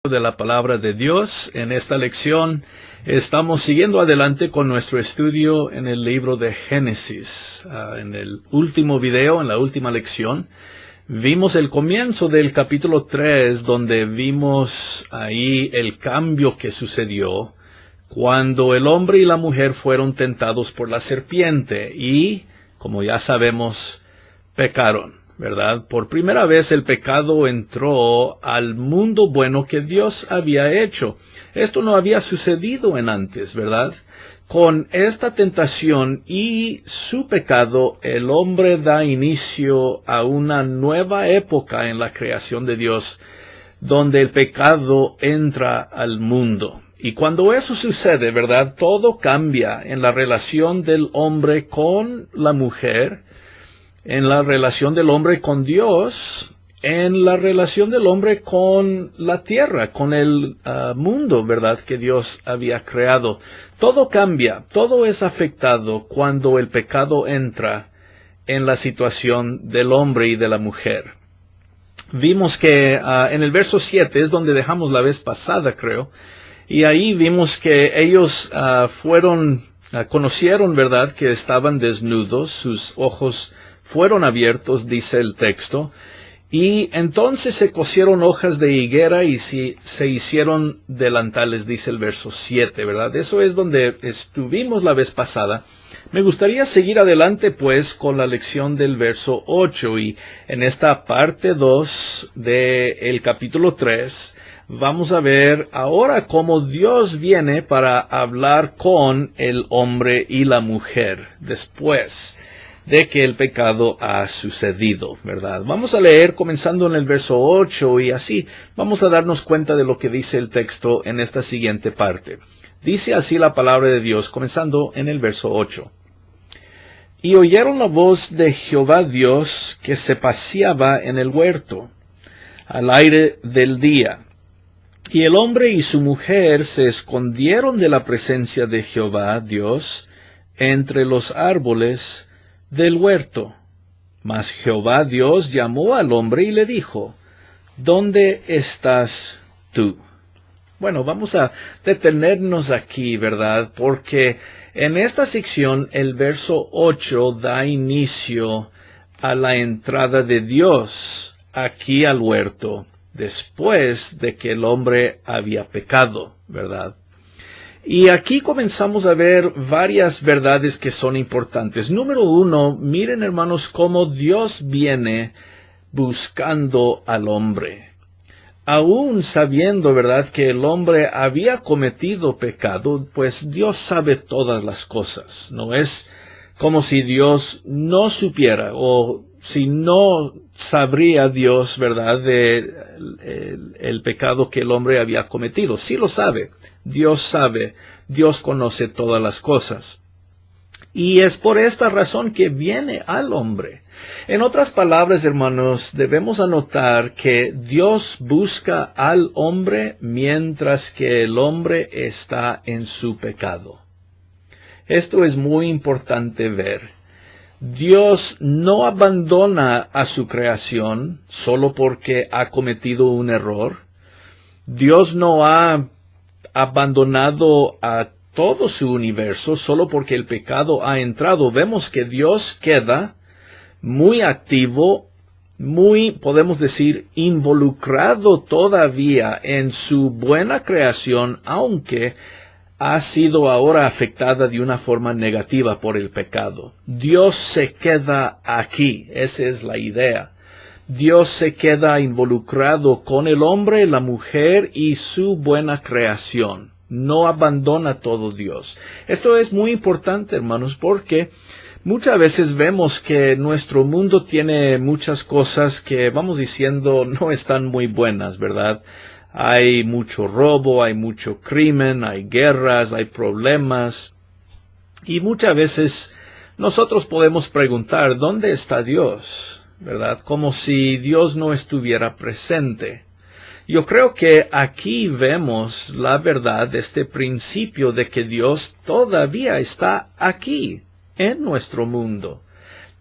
De la palabra de Dios. En esta lección estamos siguiendo adelante con nuestro estudio en el libro de Génesis. En el último video, en la última lección, vimos el comienzo del capítulo 3, donde vimos ahí el cambio que sucedió cuando el hombre y la mujer fueron tentados por la serpiente y, como ya sabemos, pecaron. ¿Verdad? Por primera vez el pecado entró al mundo bueno que Dios había hecho. Esto no había sucedido en antes, ¿verdad? Con esta tentación y su pecado, el hombre da inicio a una nueva época en la creación de Dios, donde el pecado entra al mundo. Y cuando eso sucede, ¿verdad? Todo cambia en la relación del hombre con la mujer, en la relación del hombre con Dios, en la relación del hombre con la tierra, con el mundo, ¿verdad?, que Dios había creado. Todo cambia, todo es afectado cuando el pecado entra en la situación del hombre y de la mujer. Vimos que en el verso 7 es donde dejamos la vez pasada, creo, y ahí vimos que ellos conocieron, ¿verdad?, que estaban desnudos, sus ojos fueron abiertos, dice el texto, y entonces se cosieron hojas de higuera y se hicieron delantales, dice el verso 7, ¿verdad? Eso es donde estuvimos la vez pasada. Me gustaría seguir adelante, pues, con la lección del verso 8, y en esta parte 2 del capítulo 3, vamos a ver ahora cómo Dios viene para hablar con el hombre y la mujer después de que el pecado ha sucedido, ¿verdad? Vamos a leer comenzando en el verso 8 y así vamos a darnos cuenta de lo que dice el texto en esta siguiente parte. Dice así la palabra de Dios, comenzando en el verso 8. Y oyeron la voz de Jehová Dios que se paseaba en el huerto, al aire del día. Y el hombre y su mujer se escondieron de la presencia de Jehová Dios entre los árboles del huerto. Mas Jehová Dios llamó al hombre y le dijo, ¿dónde estás tú? Bueno, vamos a detenernos aquí, ¿verdad? Porque en esta sección el verso 8 da inicio a la entrada de Dios aquí al huerto, después de que el hombre había pecado, ¿verdad? Y aquí comenzamos a ver varias verdades que son importantes. Número 1, miren, hermanos, cómo Dios viene buscando al hombre. Aún sabiendo, ¿verdad?, que el hombre había cometido pecado, pues Dios sabe todas las cosas. No es como si Dios no supiera o si no sabría Dios, ¿verdad?, el pecado que el hombre había cometido. Sí lo sabe. Dios sabe. Dios conoce todas las cosas. Y es por esta razón que viene al hombre. En otras palabras, hermanos, debemos anotar que Dios busca al hombre mientras que el hombre está en su pecado. Esto es muy importante ver. Dios no abandona a su creación solo porque ha cometido un error. Dios no ha abandonado a todo su universo solo porque el pecado ha entrado. Vemos que Dios queda muy activo, podemos decir, involucrado todavía en su buena creación, aunque ha sido ahora afectada de una forma negativa por el pecado. Dios se queda aquí, esa es la idea. Dios se queda involucrado con el hombre, la mujer y su buena creación. No abandona todo Dios. Esto es muy importante, hermanos, porque muchas veces vemos que nuestro mundo tiene muchas cosas que, vamos diciendo, no están muy buenas, ¿verdad? Hay mucho robo, hay mucho crimen, hay guerras, hay problemas. Y muchas veces nosotros podemos preguntar, ¿dónde está Dios? ¿Verdad? Como si Dios no estuviera presente. Yo creo que aquí vemos la verdad, este principio de que Dios todavía está aquí, en nuestro mundo.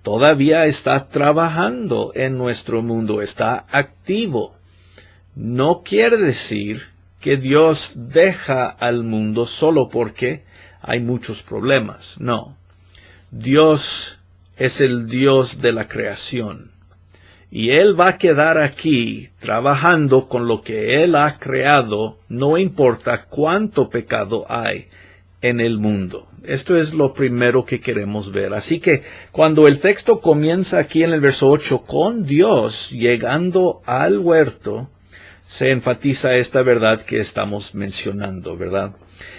Todavía está trabajando en nuestro mundo, está activo. no quiere decir que Dios deja al mundo solo porque hay muchos problemas. No. Dios es el Dios de la creación. Y Él va a quedar aquí trabajando con lo que Él ha creado, no importa cuánto pecado hay en el mundo. Esto es lo primero que queremos ver. Así que cuando el texto comienza aquí en el verso 8 con Dios llegando al huerto, se enfatiza esta verdad que estamos mencionando, ¿verdad?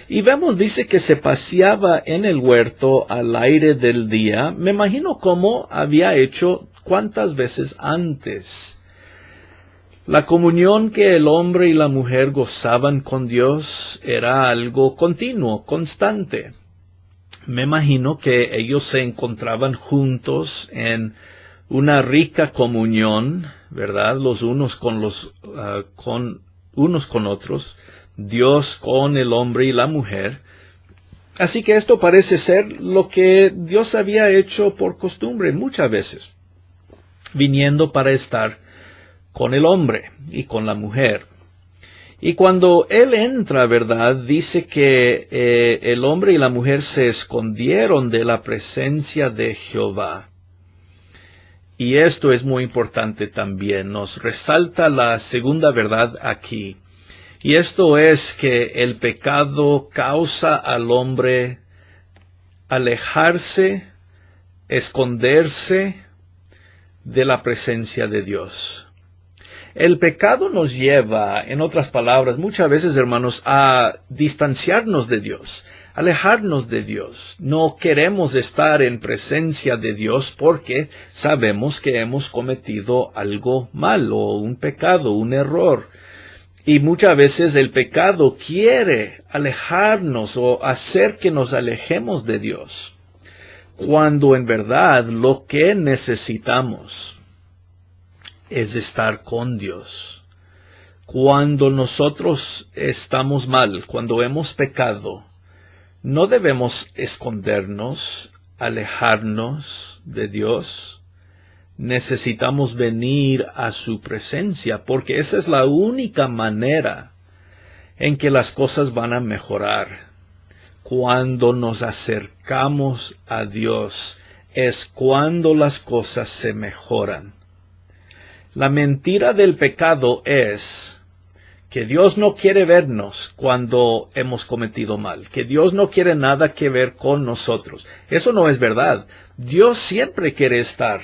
Y vemos, dice que se paseaba en el huerto al aire del día. Me imagino cómo había hecho cuántas veces antes. La comunión que el hombre y la mujer gozaban con Dios era algo continuo, constante. Me imagino que ellos se encontraban juntos en una rica comunión, ¿verdad? Los unos con unos con otros, Dios con el hombre y la mujer. Así que esto parece ser lo que Dios había hecho por costumbre muchas veces, viniendo para estar con el hombre y con la mujer. Y cuando Él entra, ¿verdad? Dice que el hombre y la mujer se escondieron de la presencia de Jehová. Y esto es muy importante también. Nos resalta la segunda verdad aquí. Y esto es que el pecado causa al hombre alejarse, esconderse de la presencia de Dios. El pecado nos lleva, en otras palabras, muchas veces, hermanos, a distanciarnos de Dios, alejarnos de Dios. No queremos estar en presencia de Dios porque sabemos que hemos cometido algo malo, un pecado, un error. Y muchas veces el pecado quiere alejarnos o hacer que nos alejemos de Dios, cuando en verdad lo que necesitamos es estar con Dios. Cuando nosotros estamos mal, cuando hemos pecado, no debemos escondernos, alejarnos de Dios. Necesitamos venir a su presencia, porque esa es la única manera en que las cosas van a mejorar. Cuando nos acercamos a Dios, es cuando las cosas se mejoran. La mentira del pecado es que Dios no quiere vernos cuando hemos cometido mal, que Dios no quiere nada que ver con nosotros. Eso no es verdad. Dios siempre quiere estar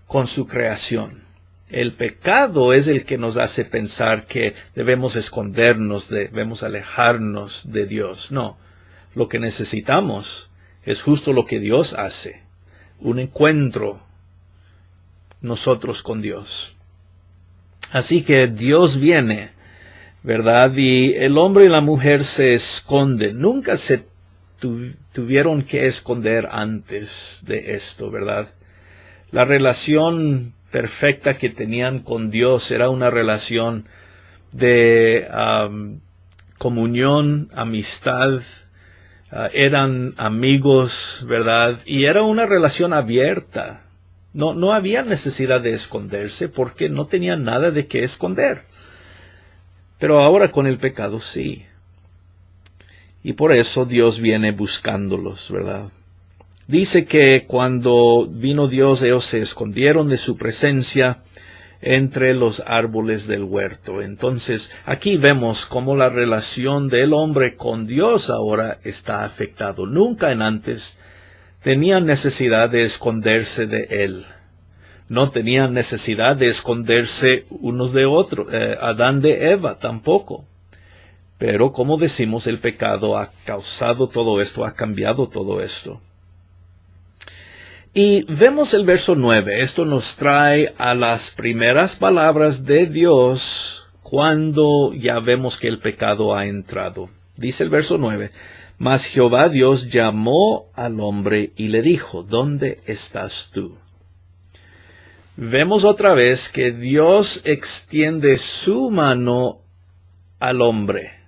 con su creación. El pecado es el que nos hace pensar que debemos escondernos, debemos alejarnos de Dios. No, lo que necesitamos es justo lo que Dios hace, un encuentro nosotros con Dios. Así que Dios viene, ¿verdad? Y el hombre y la mujer se esconden. Nunca se tuvieron que esconder antes de esto, ¿verdad? La relación perfecta que tenían con Dios era una relación de comunión, amistad, eran amigos, ¿verdad? Y era una relación abierta. No había necesidad de esconderse porque no tenían nada de qué esconder. Pero ahora con el pecado sí. Y por eso Dios viene buscándolos, ¿verdad? Dice que cuando vino Dios, ellos se escondieron de su presencia entre los árboles del huerto. Entonces, aquí vemos cómo la relación del hombre con Dios ahora está afectado. Nunca antes tenían necesidad de esconderse de Él. No tenían necesidad de esconderse unos de otros. Adán de Eva tampoco. Pero como decimos, el pecado ha causado todo esto, ha cambiado todo esto. Y vemos el verso 9. Esto nos trae a las primeras palabras de Dios cuando ya vemos que el pecado ha entrado. Dice el verso 9. Mas Jehová Dios llamó al hombre y le dijo, ¿dónde estás tú? Vemos otra vez que Dios extiende su mano al hombre.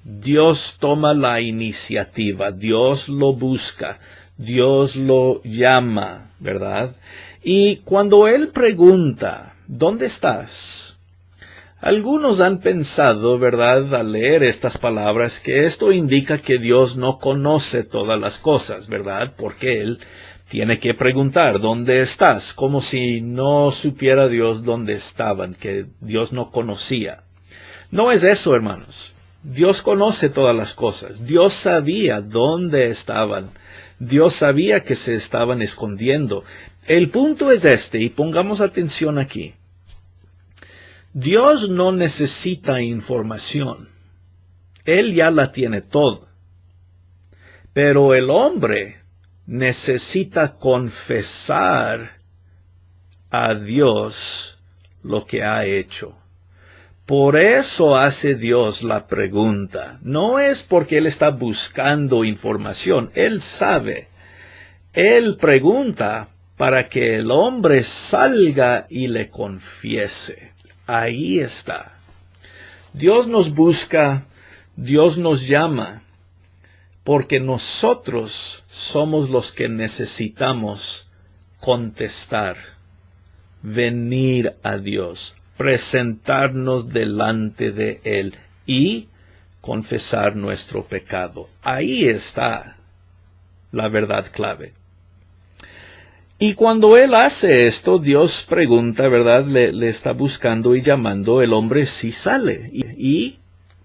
Dios toma la iniciativa, Dios lo busca, Dios lo llama, ¿verdad? Y cuando Él pregunta, ¿dónde estás? Algunos han pensado, ¿verdad?, al leer estas palabras, que esto indica que Dios no conoce todas las cosas, ¿verdad? Porque Él tiene que preguntar, ¿dónde estás? Como si no supiera Dios dónde estaban, que Dios no conocía. No es eso, hermanos. Dios conoce todas las cosas. Dios sabía dónde estaban. Dios sabía que se estaban escondiendo. El punto es este, y pongamos atención aquí. Dios no necesita información. Él ya la tiene toda. Pero el hombre necesita confesar a Dios lo que ha hecho. Por eso hace Dios la pregunta. No es porque Él está buscando información. Él sabe. Él pregunta para que el hombre salga y le confiese. Ahí está. Dios nos busca, Dios nos llama, porque nosotros somos los que necesitamos contestar, venir a Dios, presentarnos delante de Él y confesar nuestro pecado. Ahí está la verdad clave. Y cuando Él hace esto, Dios pregunta, ¿verdad? Le está buscando y llamando, el hombre sí sale. Y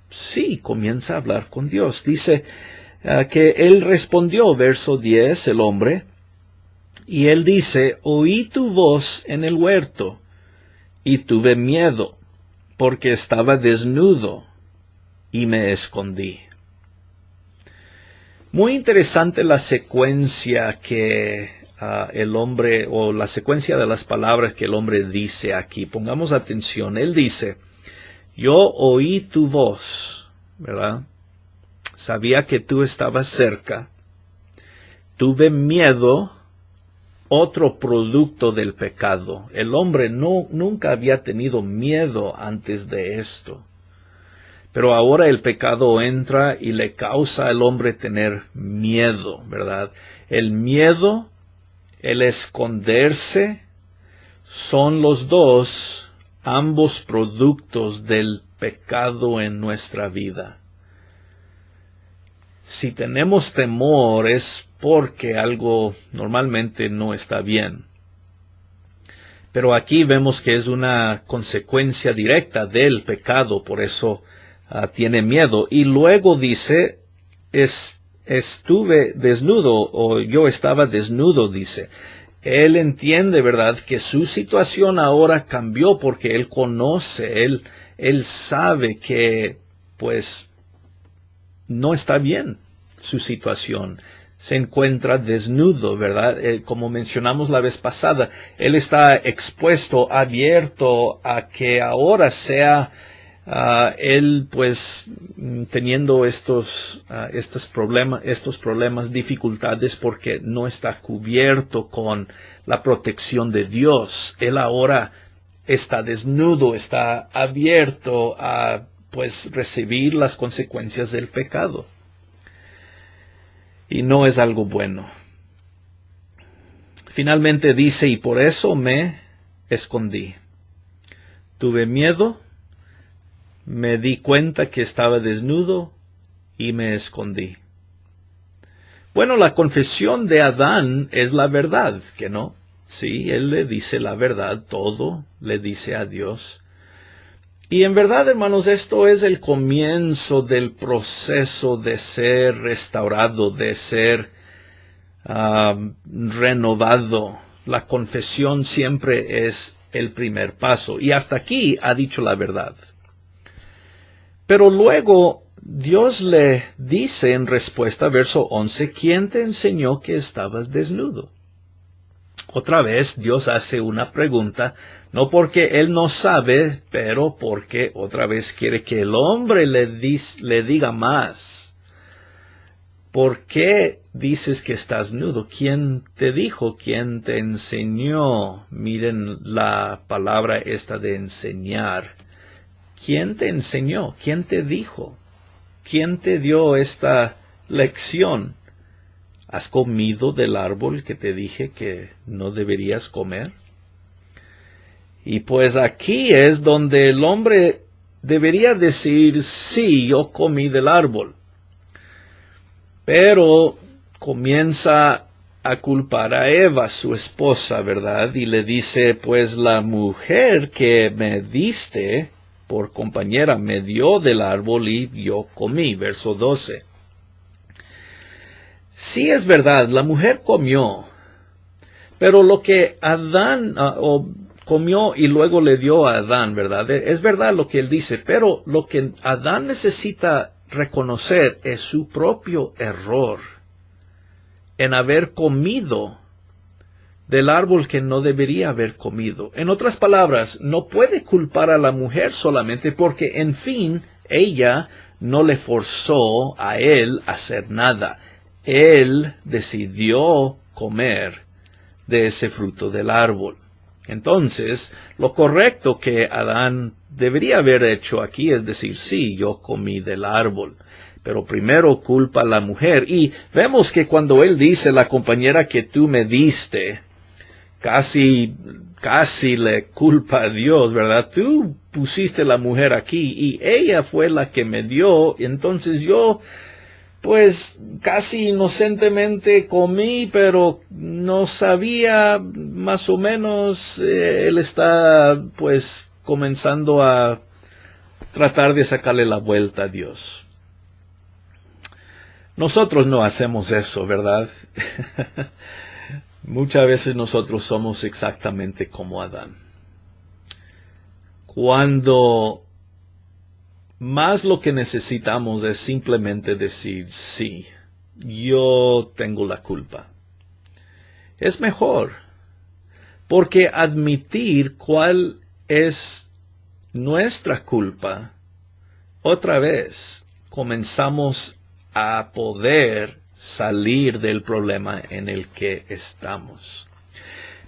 sí, comienza a hablar con Dios. Dice que Él respondió, verso 10, el hombre, y Él dice, oí tu voz en el huerto, y tuve miedo, porque estaba desnudo, y me escondí. Muy interesante la secuencia que el hombre, o la secuencia de las palabras que el hombre dice aquí. Pongamos atención. Él dice, yo oí tu voz, ¿verdad? Sabía que tú estabas cerca. Tuve miedo, otro producto del pecado. El hombre nunca había tenido miedo antes de esto. Pero ahora el pecado entra y le causa al hombre tener miedo, ¿verdad? El miedo, el esconderse, son los dos, ambos productos del pecado en nuestra vida. Si tenemos temor es porque algo normalmente no está bien. Pero aquí vemos que es una consecuencia directa del pecado, por eso tiene miedo. Y luego dice, estuve desnudo, o yo estaba desnudo, dice. Él entiende, ¿verdad?, que su situación ahora cambió porque él conoce, él sabe que, pues, no está bien su situación. Se encuentra desnudo, ¿verdad? Como mencionamos la vez pasada, él está expuesto, abierto a que ahora sea él, pues, teniendo estos problemas, dificultades, porque no está cubierto con la protección de Dios. Él ahora está desnudo, está abierto a, pues, recibir las consecuencias del pecado. Y no es algo bueno. Finalmente dice, y por eso me escondí. Tuve miedo, me di cuenta que estaba desnudo y me escondí. Bueno, la confesión de Adán es la verdad, ¿que no? Sí, él le dice la verdad, todo le dice a Dios. Y en verdad, hermanos, esto es el comienzo del proceso de ser restaurado, de ser renovado. La confesión siempre es el primer paso. Y hasta aquí ha dicho la verdad. Pero luego Dios le dice en respuesta, verso 11, ¿quién te enseñó que estabas desnudo? Otra vez Dios hace una pregunta, no porque Él no sabe, pero porque otra vez quiere que el hombre le diga más. ¿Por qué dices que estás nudo? ¿Quién te dijo? ¿Quién te enseñó? Miren la palabra esta de enseñar. ¿Quién te enseñó? ¿Quién te dijo? ¿Quién te dio esta lección? ¿Has comido del árbol que te dije que no deberías comer? Y pues aquí es donde el hombre debería decir, sí, yo comí del árbol. Pero comienza a culpar a Eva, su esposa, ¿verdad? Y le dice, pues la mujer que me diste por compañera me dio del árbol y yo comí. Verso 12. Sí es verdad, la mujer comió, pero lo que Adán comió y luego le dio a Adán, ¿verdad? Es verdad lo que él dice, pero lo que Adán necesita reconocer es su propio error en haber comido del árbol que no debería haber comido. En otras palabras, no puede culpar a la mujer solamente porque, en fin, ella no le forzó a él a hacer nada. Él decidió comer de ese fruto del árbol. Entonces, lo correcto que Adán debería haber hecho aquí es decir, sí, yo comí del árbol. Pero primero culpa a la mujer. Y vemos que cuando él dice, la compañera que tú me diste, casi le culpa a Dios, ¿verdad? Tú pusiste la mujer aquí y ella fue la que me dio. Entonces yo, pues, casi inocentemente comí, pero no sabía, más o menos, él está, pues, comenzando a tratar de sacarle la vuelta a Dios. Nosotros no hacemos eso, ¿verdad? Muchas veces nosotros somos exactamente como Adán. Cuando más lo que necesitamos es simplemente decir, sí, yo tengo la culpa. Es mejor, porque admitir cuál es nuestra culpa, otra vez comenzamos a poder salir del problema en el que estamos.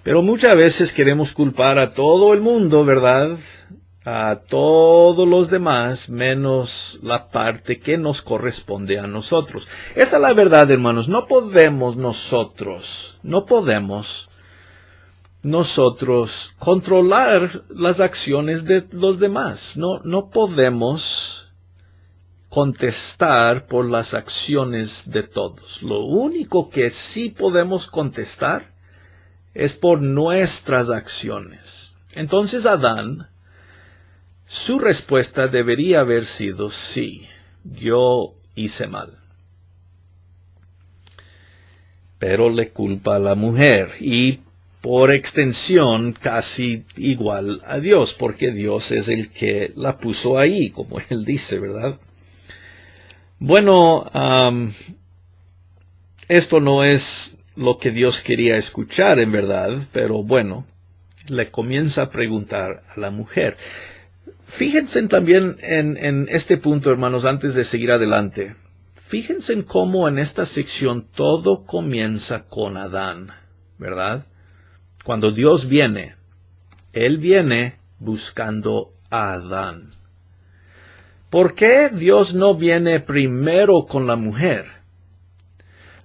Pero muchas veces queremos culpar a todo el mundo, ¿verdad? A todos los demás, menos la parte que nos corresponde a nosotros. Esta es la verdad, hermanos. No podemos nosotros controlar las acciones de los demás. No podemos contestar por las acciones de todos. Lo único que sí podemos contestar es por nuestras acciones. Entonces Adán, su respuesta debería haber sido sí, yo hice mal. Pero le culpa a la mujer y por extensión casi igual a Dios, porque Dios es el que la puso ahí, como él dice, ¿verdad? Bueno, esto no es lo que Dios quería escuchar en verdad, pero bueno, le comienza a preguntar a la mujer. Fíjense también en este punto, hermanos, antes de seguir adelante. Fíjense en cómo en esta sección todo comienza con Adán, ¿verdad? Cuando Dios viene, Él viene buscando a Adán. ¿Por qué Dios no viene primero con la mujer?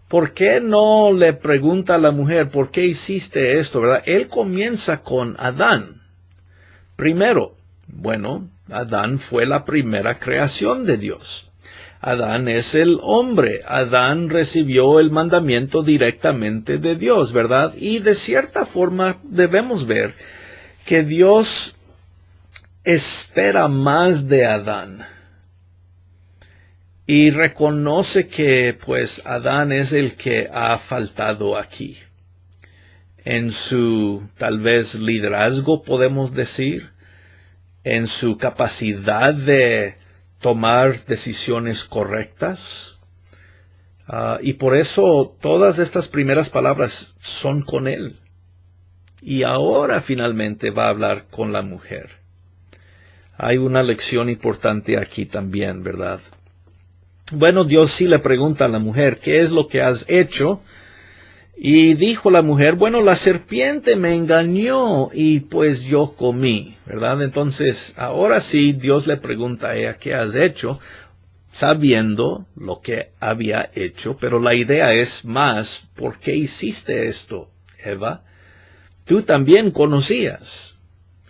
¿Por qué no le pregunta a la mujer, ¿por qué hiciste esto, verdad? Él comienza con Adán. Primero, bueno, Adán fue la primera creación de Dios. Adán es el hombre. Adán recibió el mandamiento directamente de Dios, ¿verdad? Y de cierta forma debemos ver que Dios espera más de Adán. Y reconoce que, pues, Adán es el que ha faltado aquí. En su, tal vez, liderazgo, podemos decir. En su capacidad de tomar decisiones correctas. Y por eso, todas estas primeras palabras son con él. Y ahora, finalmente, va a hablar con la mujer. Hay una lección importante aquí también, ¿verdad? Bueno, Dios sí le pregunta a la mujer, ¿qué es lo que has hecho? Y dijo la mujer, bueno, la serpiente me engañó y pues yo comí, ¿verdad? Entonces, ahora sí, Dios le pregunta a ella, ¿qué has hecho? Sabiendo lo que había hecho, pero la idea es más, ¿por qué hiciste esto, Eva? Tú también conocías.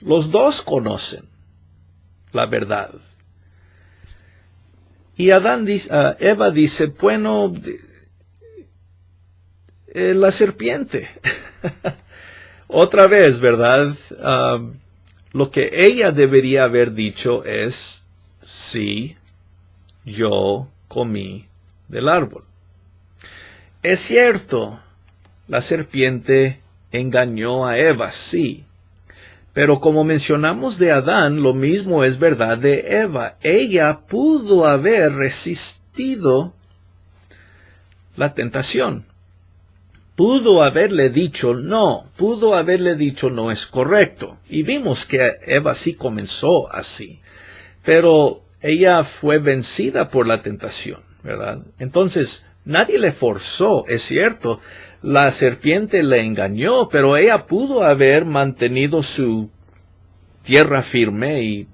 Los dos conocen la verdad. Y Eva dice, bueno, la serpiente. Otra vez, ¿verdad? Lo que ella debería haber dicho es, sí, yo comí del árbol. Es cierto, la serpiente engañó a Eva, sí. Pero como mencionamos de Adán, lo mismo es verdad de Eva. Ella pudo haber resistido la tentación. Pudo haberle dicho no es correcto. Y vimos que Eva sí comenzó así. Pero ella fue vencida por la tentación, ¿verdad? Entonces, nadie le forzó, es cierto. La serpiente le engañó, pero ella pudo haber mantenido su tierra firme y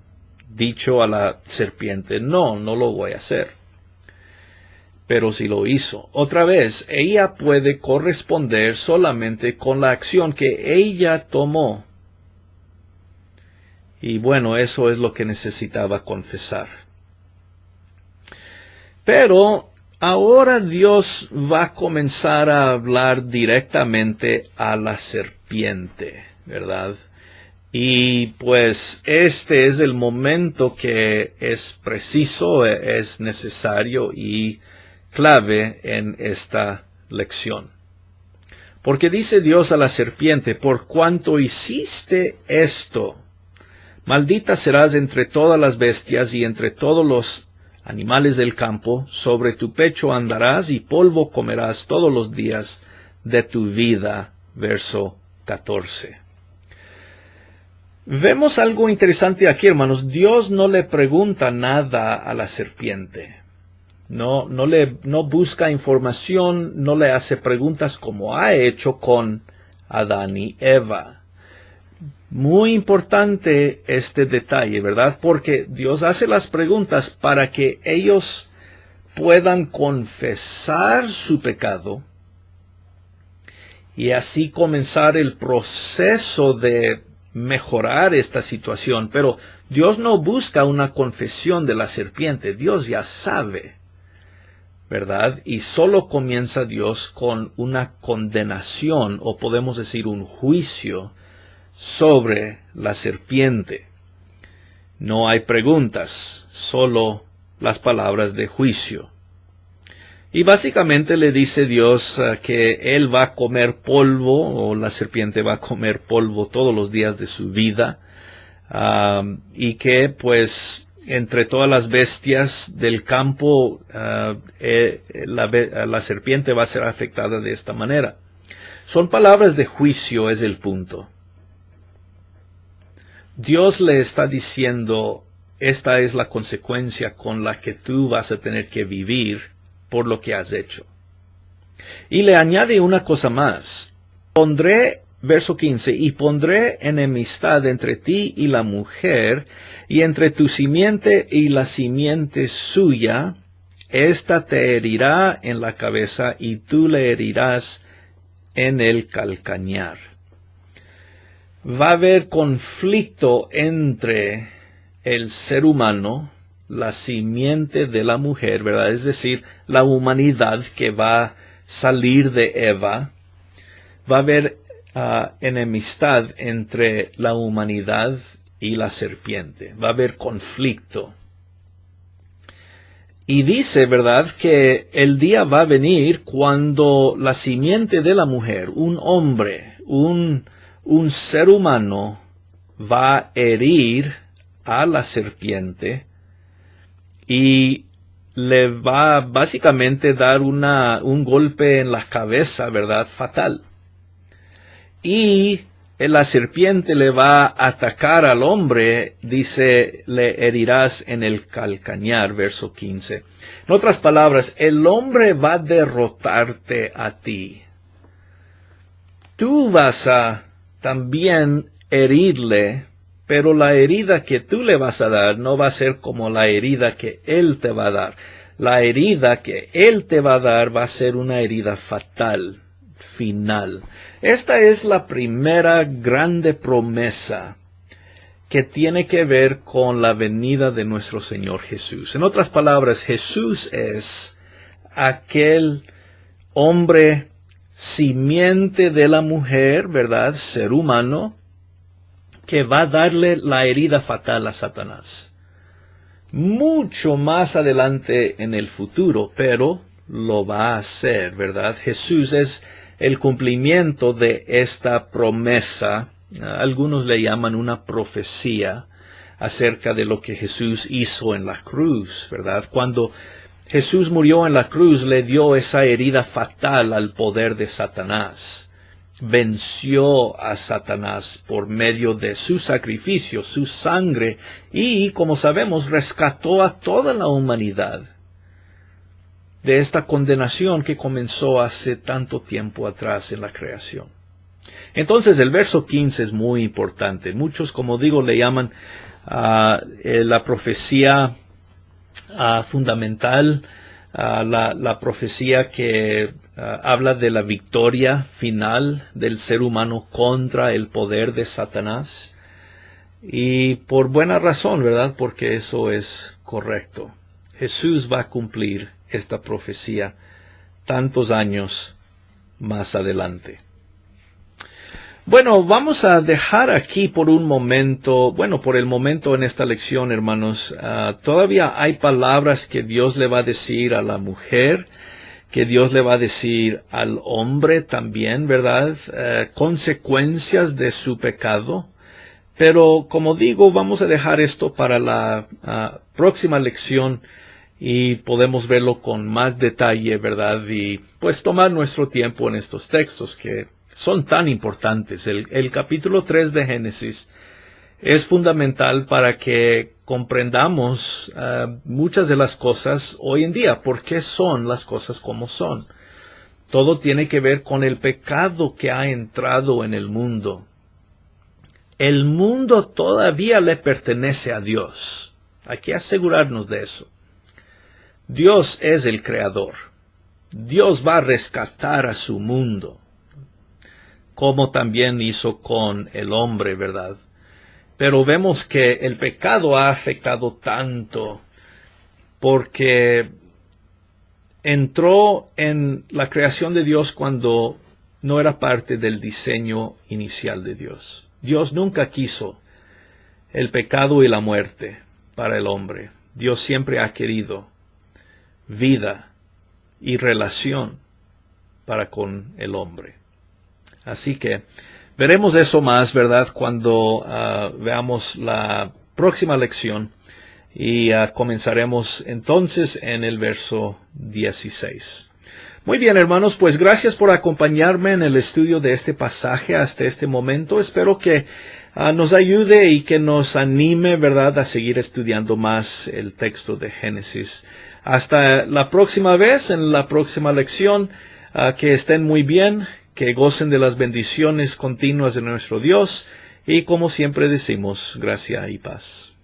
dicho a la serpiente, no lo voy a hacer. Pero si lo hizo. Otra vez, ella puede corresponder solamente con la acción que ella tomó. Y bueno, eso es lo que necesitaba confesar. Pero ahora Dios va a comenzar a hablar directamente a la serpiente, ¿verdad? Y pues este es el momento que es preciso, es necesario y clave en esta lección. Porque dice Dios a la serpiente, por cuanto hiciste esto, maldita serás entre todas las bestias y entre todos los animales del campo, sobre tu pecho andarás y polvo comerás todos los días de tu vida. Verso 14. Vemos algo interesante aquí, hermanos. Dios no le pregunta nada a la serpiente. No busca información, no le hace preguntas como ha hecho con Adán y Eva. Muy importante este detalle, ¿verdad? Porque Dios hace las preguntas para que ellos puedan confesar su pecado y así comenzar el proceso de mejorar esta situación. Pero Dios no busca una confesión de la serpiente. Dios ya sabe, ¿verdad? Y solo comienza Dios con una condenación, o podemos decir un juicio, sobre la serpiente. No hay preguntas, solo las palabras de juicio. Y básicamente le dice Dios que él va a comer polvo, o la serpiente va a comer polvo todos los días de su vida, y que pues entre todas las bestias del campo la serpiente va a ser afectada de esta manera. Son palabras de juicio, es el punto. Dios le está diciendo, esta es la consecuencia con la que tú vas a tener que vivir por lo que has hecho. Y le añade una cosa más. Verso 15, y pondré enemistad entre ti y la mujer, y entre tu simiente y la simiente suya. Esta te herirá en la cabeza, y tú le herirás en el calcañar. Va a haber conflicto entre el ser humano, la simiente de la mujer, ¿verdad? Es decir, la humanidad que va a salir de Eva. Va a haber enemistad entre la humanidad y la serpiente. Va a haber conflicto. Y dice, ¿verdad?, que el día va a venir cuando la simiente de la mujer, un hombre, un ser humano, va a herir a la serpiente y le va básicamente dar un golpe en la cabeza, ¿verdad?, fatal. Y la serpiente le va a atacar al hombre, dice, le herirás en el calcañar, verso 15. En otras palabras, el hombre va a derrotarte a ti. Tú vas a también herirle, pero la herida que tú le vas a dar no va a ser como la herida que él te va a dar. La herida que él te va a dar va a ser una herida fatal, final. Esta es la primera grande promesa que tiene que ver con la venida de nuestro Señor Jesús. En otras palabras, Jesús es aquel hombre simiente de la mujer, ¿verdad? Ser humano, que va a darle la herida fatal a Satanás. Mucho más adelante en el futuro, pero lo va a hacer, ¿verdad? Jesús es el cumplimiento de esta promesa. Algunos le llaman una profecía acerca de lo que Jesús hizo en la cruz, ¿verdad? Cuando Jesús murió en la cruz, le dio esa herida fatal al poder de Satanás. Venció a Satanás por medio de su sacrificio, su sangre, y, como sabemos, rescató a toda la humanidad de esta condenación que comenzó hace tanto tiempo atrás en la creación. Entonces, el verso 15 es muy importante. Muchos, como digo, le llaman la profecía fundamental, la profecía que habla de la victoria final del ser humano contra el poder de Satanás. Y por buena razón, ¿verdad? Porque eso es correcto. Jesús va a cumplir esta profecía tantos años más adelante. Bueno, vamos a dejar aquí por un momento, por el momento en esta lección, hermanos. Todavía hay palabras que Dios le va a decir a la mujer, que Dios le va a decir al hombre también, ¿verdad? Consecuencias de su pecado. Pero, como digo, vamos a dejar esto para la próxima lección y podemos verlo con más detalle, ¿verdad? Y pues tomar nuestro tiempo en estos textos que son tan importantes. El capítulo 3 de Génesis es fundamental para que comprendamos muchas de las cosas hoy en día. ¿Por qué son las cosas como son? Todo tiene que ver con el pecado que ha entrado en el mundo. El mundo todavía le pertenece a Dios. Hay que asegurarnos de eso. Dios es el creador. Dios va a rescatar a su mundo, como también hizo con el hombre, ¿verdad? Pero vemos que el pecado ha afectado tanto porque entró en la creación de Dios cuando no era parte del diseño inicial de Dios. Dios nunca quiso el pecado y la muerte para el hombre. Dios siempre ha querido vida y relación para con el hombre. Así que veremos eso más, ¿verdad? Cuando veamos la próxima lección y comenzaremos entonces en el verso 16. Muy bien, hermanos, pues gracias por acompañarme en el estudio de este pasaje hasta este momento. Espero que nos ayude y que nos anime, ¿verdad?, a seguir estudiando más el texto de Génesis. Hasta la próxima vez, en la próxima lección, que estén muy bien, que gocen de las bendiciones continuas de nuestro Dios y, como siempre decimos, gracia y paz.